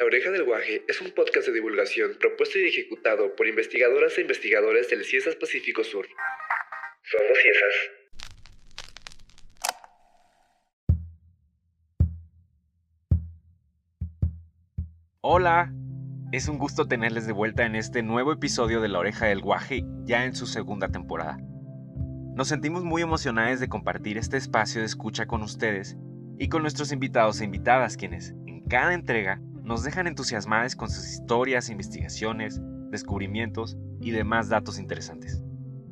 La Oreja del Guaje es un podcast de divulgación propuesto y ejecutado por investigadoras e investigadores del CIESAS Pacífico Sur. Somos CIESAS. Hola, es un gusto tenerles de vuelta en este nuevo episodio de La Oreja del Guaje, ya en su segunda temporada. Nos sentimos muy emocionados de compartir este espacio de escucha con ustedes y con nuestros invitados e invitadas, quienes, en cada entrega, nos dejan entusiasmados con sus historias, investigaciones, descubrimientos y demás datos interesantes.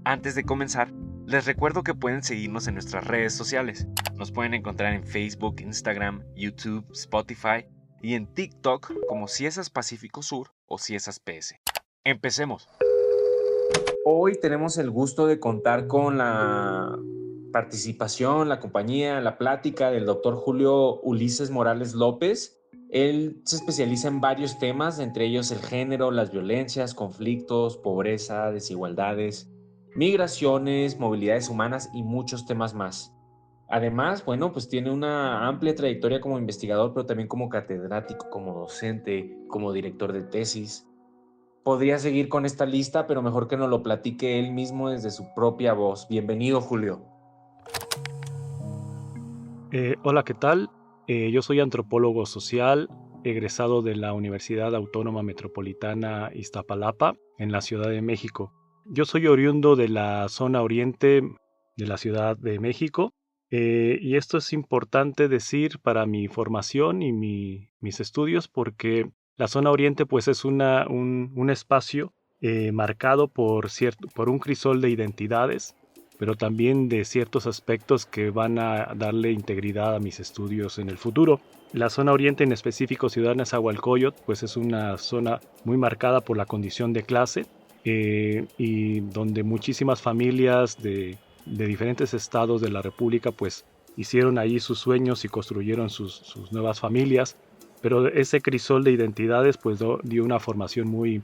Antes de comenzar, les recuerdo que pueden seguirnos en nuestras redes sociales. Nos pueden encontrar en Facebook, Instagram, YouTube, Spotify y en TikTok como CIESAS Pacífico Sur o CIESAS PS. Empecemos. Hoy tenemos el gusto de contar con la participación, la compañía, la plática del doctor Julio Ulises Morales López. Él se especializa en varios temas, entre ellos el género, las violencias, conflictos, pobreza, desigualdades, migraciones, movilidades humanas y muchos temas más. Además, bueno, pues tiene una amplia trayectoria como investigador, pero también como catedrático, como docente, como director de tesis. Podría seguir con esta lista, pero mejor que nos lo platique él mismo desde su propia voz. Bienvenido, Julio. Hola, ¿qué tal? Yo soy antropólogo social, egresado de la Universidad Autónoma Metropolitana Iztapalapa, en la Ciudad de México. Yo soy oriundo de la zona oriente de la Ciudad de México, y esto es importante decir para mi formación y mis estudios, porque la zona oriente pues es un espacio marcado por un crisol de identidades, pero también de ciertos aspectos que van a darle integridad a mis estudios en el futuro. La zona oriente, en específico Ciudad Nezahualcóyotl, pues es una zona muy marcada por la condición de clase, y donde muchísimas familias de diferentes estados de la República pues hicieron ahí sus sueños y construyeron sus nuevas familias, pero ese crisol de identidades pues dio una formación muy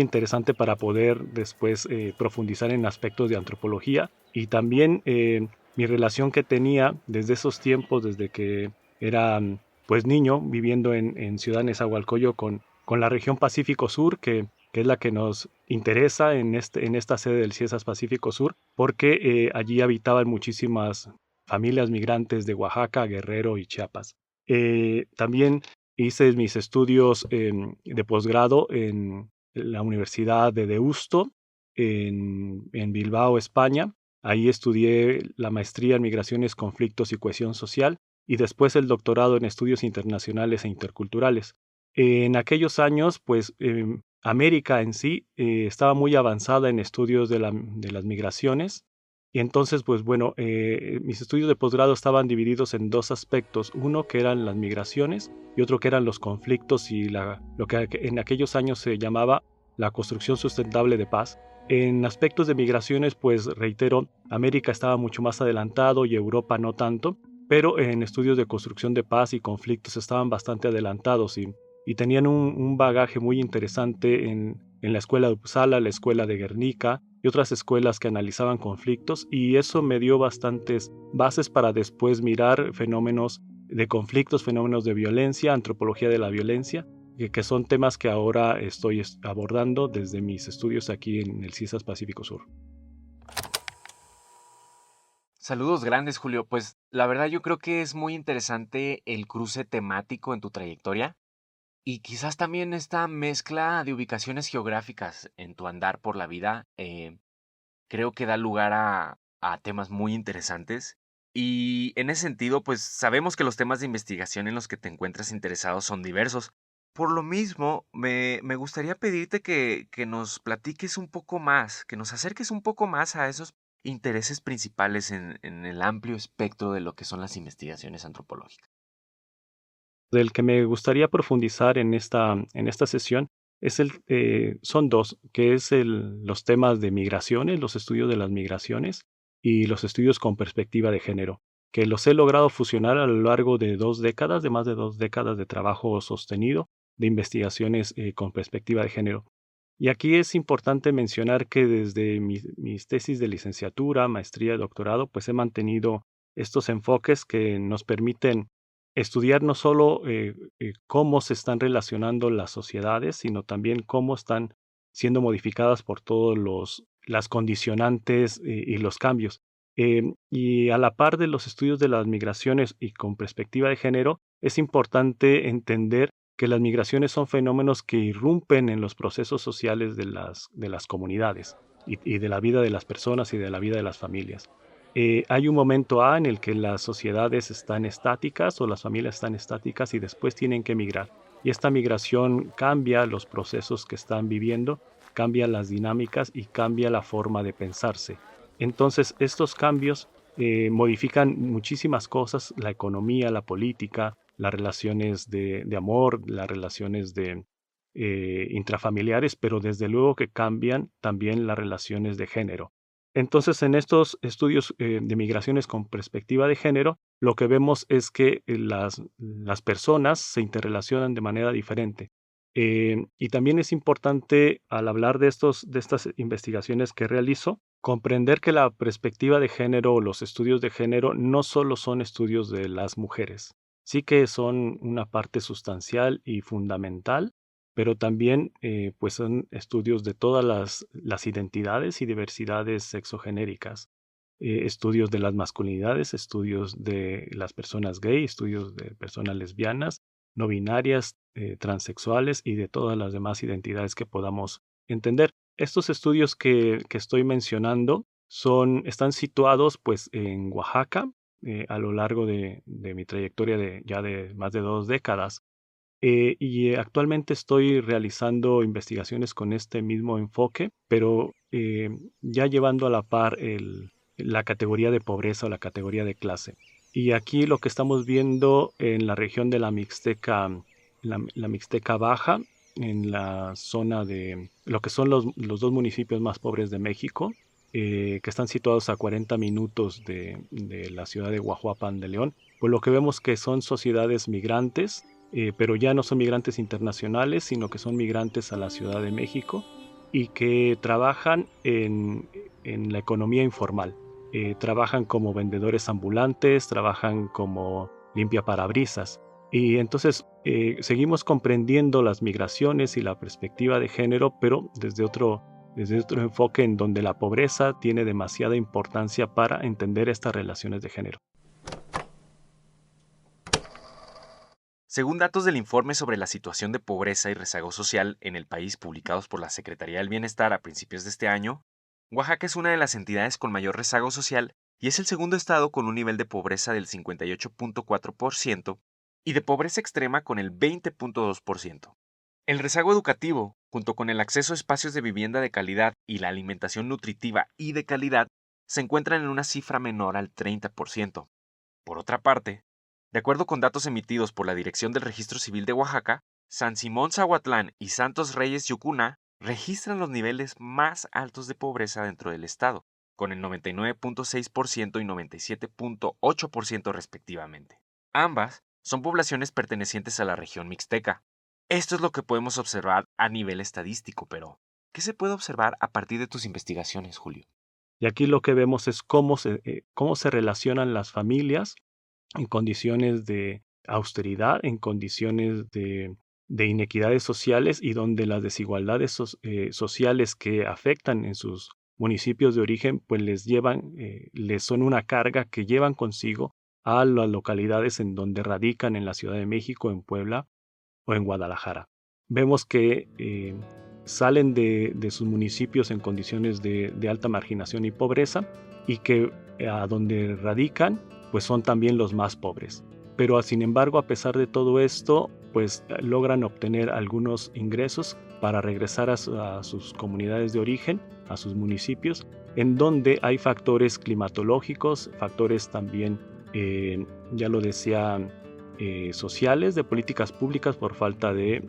interesante para poder después profundizar en aspectos de antropología. Y también mi relación que tenía desde esos tiempos, desde que era pues niño, viviendo en Ciudad Nezahualcóyotl con la región Pacífico Sur, que es la que nos interesa en esta sede del CIESAS Pacífico Sur, porque allí habitaban muchísimas familias migrantes de Oaxaca, Guerrero y Chiapas. También hice mis estudios de posgrado en la Universidad de Deusto, en Bilbao, España. Ahí estudié la maestría en Migraciones, Conflictos y Cohesión Social y después el doctorado en Estudios Internacionales e Interculturales. En aquellos años, pues América en sí estaba muy avanzada en estudios de las migraciones, y entonces, pues bueno, mis estudios de posgrado estaban divididos en dos aspectos, uno que eran las migraciones y otro que eran los conflictos y lo que en aquellos años se llamaba la construcción sustentable de paz. En aspectos de migraciones, pues reitero, América estaba mucho más adelantado y Europa no tanto, pero en estudios de construcción de paz y conflictos estaban bastante adelantados y tenían un bagaje muy interesante en la escuela de Uppsala, la escuela de Guernica y otras escuelas que analizaban conflictos, y eso me dio bastantes bases para después mirar fenómenos de conflictos, fenómenos de violencia, antropología de la violencia, que son temas que ahora estoy abordando desde mis estudios aquí en el CIESAS Pacífico Sur. Saludos grandes, Julio. Pues la verdad yo creo que es muy interesante el cruce temático en tu trayectoria y quizás también esta mezcla de ubicaciones geográficas en tu andar por la vida. Creo que da lugar a temas muy interesantes. Y en ese sentido, pues sabemos que los temas de investigación en los que te encuentras interesados son diversos. Por lo mismo, me gustaría pedirte que nos platiques un poco más, que nos acerques un poco más a esos intereses principales en el amplio espectro de lo que son las investigaciones antropológicas. Del que me gustaría profundizar en esta sesión son dos, que es los temas de migraciones, los estudios de las migraciones y los estudios con perspectiva de género, que los he logrado fusionar a lo largo de 2 décadas, de más de 2 décadas de trabajo sostenido de investigaciones con perspectiva de género. Y aquí es importante mencionar que desde mis tesis de licenciatura, maestría y doctorado, pues he mantenido estos enfoques que nos permiten estudiar no solo cómo se están relacionando las sociedades, sino también cómo están siendo modificadas por todos las condicionantes y los cambios. Y a la par de los estudios de las migraciones y con perspectiva de género, es importante entender que las migraciones son fenómenos que irrumpen en los procesos sociales de las comunidades y de la vida de las personas y de la vida de las familias. Hay un momento A en el que las sociedades están estáticas o las familias están estáticas y después tienen que migrar. Y esta migración cambia los procesos que están viviendo, cambia las dinámicas y cambia la forma de pensarse. Entonces, estos cambios modifican muchísimas cosas, la economía, la política, las relaciones de amor, las relaciones intrafamiliares, pero desde luego que cambian también las relaciones de género. Entonces, en estos estudios de migraciones con perspectiva de género, lo que vemos es que las personas se interrelacionan de manera diferente. Y también es importante, al hablar de estas investigaciones que realizo, comprender que la perspectiva de género o los estudios de género no solo son estudios de las mujeres, sí que son una parte sustancial y fundamental, pero también pues son estudios de todas las identidades y diversidades sexogenéricas, estudios de las masculinidades, estudios de las personas gay, estudios de personas lesbianas, no binarias, transexuales y de todas las demás identidades que podamos entender. Estos estudios que estoy mencionando están situados pues en Oaxaca a lo largo de mi trayectoria de más de 2 décadas. Y actualmente estoy realizando investigaciones con este mismo enfoque, pero ya llevando a la par la categoría de pobreza o la categoría de clase. Y aquí lo que estamos viendo en la región de la Mixteca Baja, en la zona de lo que son los 2 municipios más pobres de México, que están situados a 40 minutos de la ciudad de Guajuapan de León, pues lo que vemos que son sociedades migrantes, pero ya no son migrantes internacionales, sino que son migrantes a la Ciudad de México y que trabajan en la economía informal. Trabajan como vendedores ambulantes, trabajan como limpiaparabrisas. Y entonces seguimos comprendiendo las migraciones y la perspectiva de género, pero desde otro enfoque en donde la pobreza tiene demasiada importancia para entender estas relaciones de género. Según datos del informe sobre la situación de pobreza y rezago social en el país publicados por la Secretaría del Bienestar a principios de este año, Oaxaca es una de las entidades con mayor rezago social y es el segundo estado con un nivel de pobreza del 58.4% y de pobreza extrema con el 20.2%. El rezago educativo, junto con el acceso a espacios de vivienda de calidad y la alimentación nutritiva y de calidad, se encuentran en una cifra menor al 30%. Por otra parte, de acuerdo con datos emitidos por la Dirección del Registro Civil de Oaxaca, San Simón Zahuatlán y Santos Reyes Yucuna registran los niveles más altos de pobreza dentro del estado, con el 99.6% y 97.8% respectivamente. Ambas son poblaciones pertenecientes a la región mixteca. Esto es lo que podemos observar a nivel estadístico, pero ¿qué se puede observar a partir de tus investigaciones, Julio? Y aquí lo que vemos es cómo se relacionan las familias en condiciones de austeridad, en condiciones de inequidades sociales y donde las desigualdades sociales que afectan en sus municipios de origen, pues les son una carga que llevan consigo a las localidades en donde radican en la Ciudad de México, en Puebla o en Guadalajara. Vemos que salen de sus municipios en condiciones de alta marginación y pobreza y que a donde radican pues son también los más pobres. Pero sin embargo, a pesar de todo esto, pues logran obtener algunos ingresos para regresar a sus comunidades de origen, a sus municipios, en donde hay factores climatológicos, factores también, ya lo decía, sociales, de políticas públicas por falta de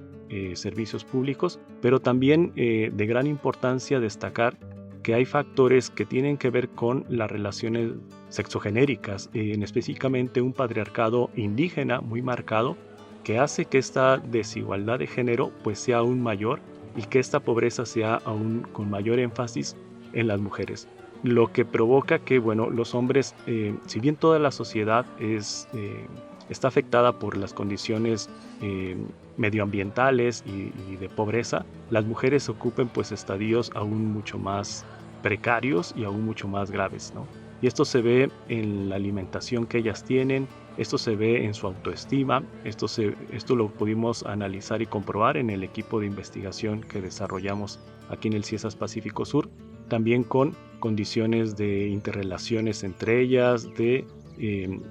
servicios públicos, pero también de gran importancia destacar que hay factores que tienen que ver con las relaciones sexogenéricas, específicamente un patriarcado indígena muy marcado que hace que esta desigualdad de género pues sea aún mayor y que esta pobreza sea aún con mayor énfasis en las mujeres. Lo que provoca que, bueno, los hombres, si bien toda la sociedad está afectada por las condiciones medioambientales y de pobreza, las mujeres ocupen pues estadios aún mucho más precarios y aún mucho más graves, ¿no? Y esto se ve en la alimentación que ellas tienen, esto se ve en su autoestima, esto lo pudimos analizar y comprobar en el equipo de investigación que desarrollamos aquí en el CIESAS Pacífico Sur, también con condiciones de interrelaciones entre ellas, de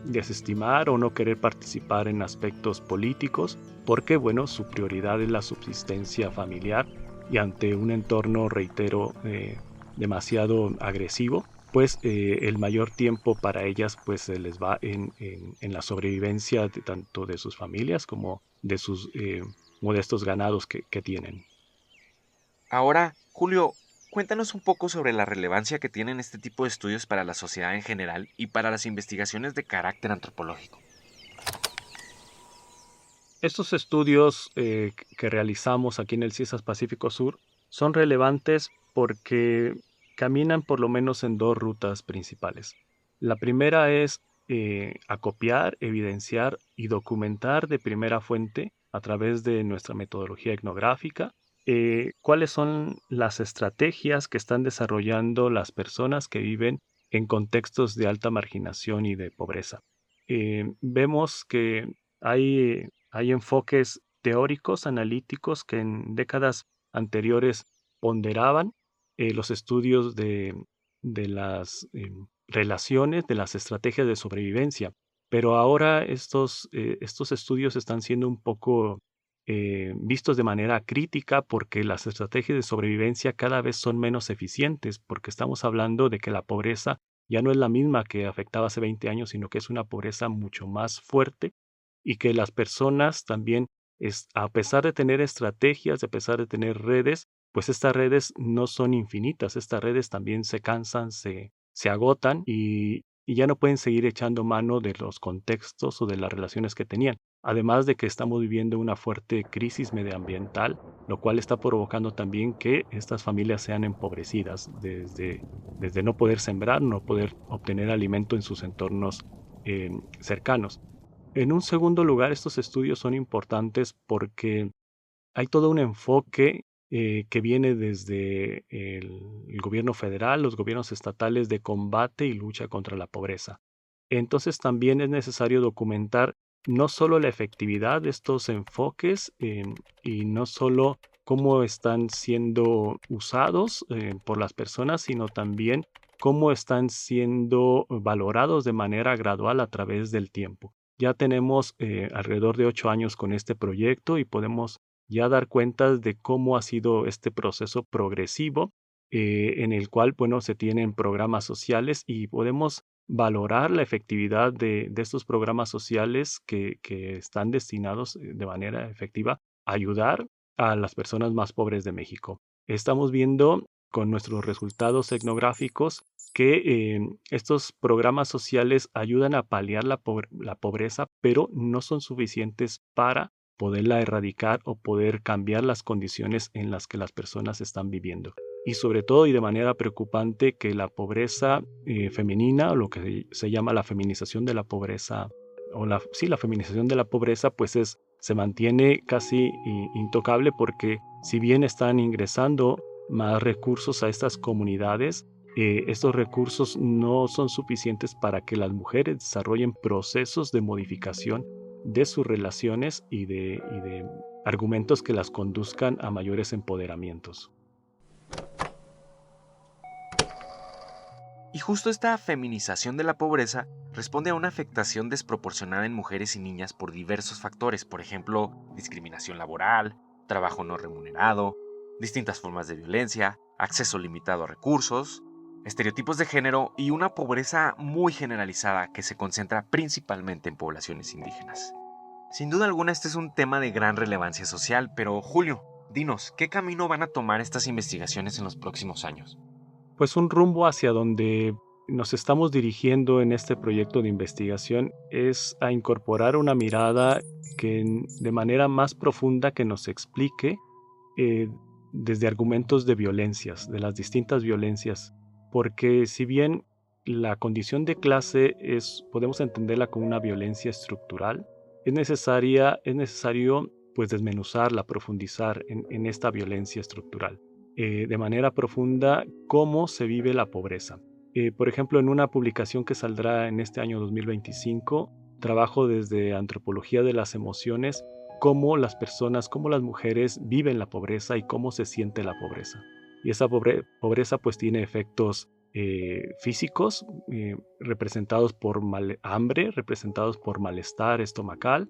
desestimar o no querer participar en aspectos políticos, porque bueno, su prioridad es la subsistencia familiar y ante un entorno, reitero, demasiado agresivo, pues el mayor tiempo para ellas pues se les va en la sobrevivencia tanto de sus familias como de sus modestos ganados que tienen. Ahora, Julio, cuéntanos un poco sobre la relevancia que tienen este tipo de estudios para la sociedad en general y para las investigaciones de carácter antropológico. Estos estudios que realizamos aquí en el CIESAS Pacífico Sur son relevantes porque caminan por lo menos en dos rutas principales. La primera es acopiar, evidenciar y documentar de primera fuente a través de nuestra metodología etnográfica cuáles son las estrategias que están desarrollando las personas que viven en contextos de alta marginación y de pobreza. Vemos que hay enfoques teóricos, analíticos, que en décadas anteriores ponderaban los estudios de las relaciones, de las estrategias de sobrevivencia. Pero ahora estos estudios están siendo un poco vistos de manera crítica porque las estrategias de sobrevivencia cada vez son menos eficientes, porque estamos hablando de que la pobreza ya no es la misma que afectaba hace 20 años, sino que es una pobreza mucho más fuerte y que las personas también, a pesar de tener estrategias, a pesar de tener redes, pues estas redes no son infinitas, estas redes también se cansan, se agotan y ya no pueden seguir echando mano de los contextos o de las relaciones que tenían. Además de que estamos viviendo una fuerte crisis medioambiental, lo cual está provocando también que estas familias sean empobrecidas desde no poder sembrar, no poder obtener alimento en sus entornos cercanos. En un segundo lugar, estos estudios son importantes porque hay todo un enfoque que viene desde el gobierno federal, los gobiernos estatales de combate y lucha contra la pobreza. Entonces también es necesario documentar no solo la efectividad de estos enfoques y no solo cómo están siendo usados por las personas, sino también cómo están siendo valorados de manera gradual a través del tiempo. Ya tenemos alrededor de 8 años con este proyecto y podemos ya dar cuenta de cómo ha sido este proceso progresivo en el cual, bueno, se tienen programas sociales y podemos valorar la efectividad de estos programas sociales que están destinados de manera efectiva a ayudar a las personas más pobres de México. Estamos viendo con nuestros resultados etnográficos que estos programas sociales ayudan a paliar la pobreza, pero no son suficientes para poderla erradicar o poder cambiar las condiciones en las que las personas están viviendo. Y sobre todo y de manera preocupante que la pobreza femenina, o lo que se llama la feminización de la pobreza, la feminización de la pobreza, pues se mantiene casi intocable porque si bien están ingresando más recursos a estas comunidades, estos recursos no son suficientes para que las mujeres desarrollen procesos de modificación de sus relaciones y de argumentos que las conduzcan a mayores empoderamientos. Y justo esta feminización de la pobreza responde a una afectación desproporcionada en mujeres y niñas por diversos factores, por ejemplo, discriminación laboral, trabajo no remunerado, distintas formas de violencia, acceso limitado a recursos, estereotipos de género y una pobreza muy generalizada que se concentra principalmente en poblaciones indígenas. Sin duda alguna este es un tema de gran relevancia social, pero Julio, dinos, ¿qué camino van a tomar estas investigaciones en los próximos años? Pues un rumbo hacia donde nos estamos dirigiendo en este proyecto de investigación es a incorporar una mirada que de manera más profunda que nos explique eh, desde argumentos de violencias, de las distintas violencias, porque si bien la condición de clase podemos entenderla como una violencia estructural. Es necesario pues desmenuzarla, profundizar en esta violencia estructural. De manera profunda, cómo se vive la pobreza. Por ejemplo, en una publicación que saldrá en este año 2025, trabajo desde Antropología de las Emociones, cómo las personas, cómo las mujeres viven la pobreza y cómo se siente la pobreza. Y esa pobreza pues tiene efectos físicos, representados por hambre, representados por malestar estomacal,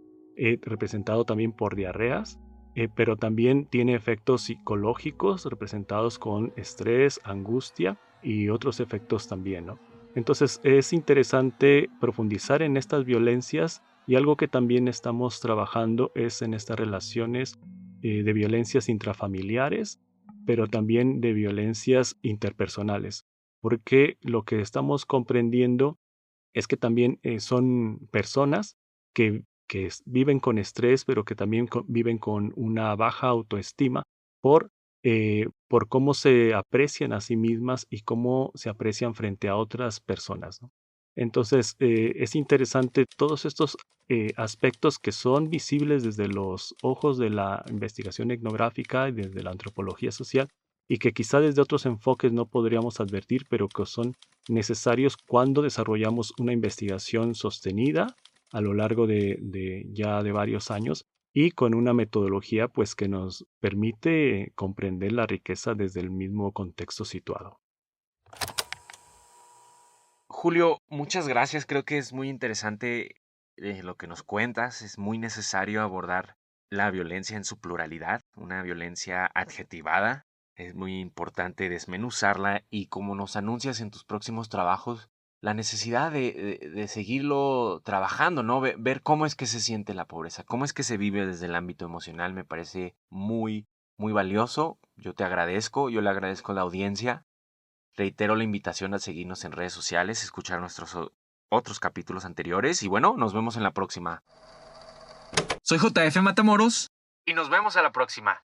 representado también por diarreas, pero también tiene efectos psicológicos representados con estrés, angustia y otros efectos también, ¿no? Entonces es interesante profundizar en estas violencias, y algo que también estamos trabajando es en estas relaciones de violencias intrafamiliares, pero también de violencias interpersonales, porque lo que estamos comprendiendo es que también son personas que viven con estrés, pero que también viven con una baja autoestima por cómo se aprecian a sí mismas y cómo se aprecian frente a otras personas, ¿no? Entonces, es interesante todos estos aspectos que son visibles desde los ojos de la investigación etnográfica y desde la antropología social, y que quizá desde otros enfoques no podríamos advertir, pero que son necesarios cuando desarrollamos una investigación sostenida a lo largo de varios años, y con una metodología pues que nos permite comprender la riqueza desde el mismo contexto situado. Julio, muchas gracias. Creo que es muy interesante lo que nos cuentas. Es muy necesario abordar la violencia en su pluralidad, una violencia adjetivada. Es muy importante desmenuzarla y, como nos anuncias en tus próximos trabajos, la necesidad de seguirlo trabajando, ¿no? Ver cómo es que se siente la pobreza, cómo es que se vive desde el ámbito emocional, me parece muy, muy valioso. Yo te agradezco, yo le agradezco a la audiencia. Reitero la invitación a seguirnos en redes sociales, escuchar nuestros otros capítulos anteriores y bueno, nos vemos en la próxima. Soy JF Matamoros Y nos vemos a la próxima.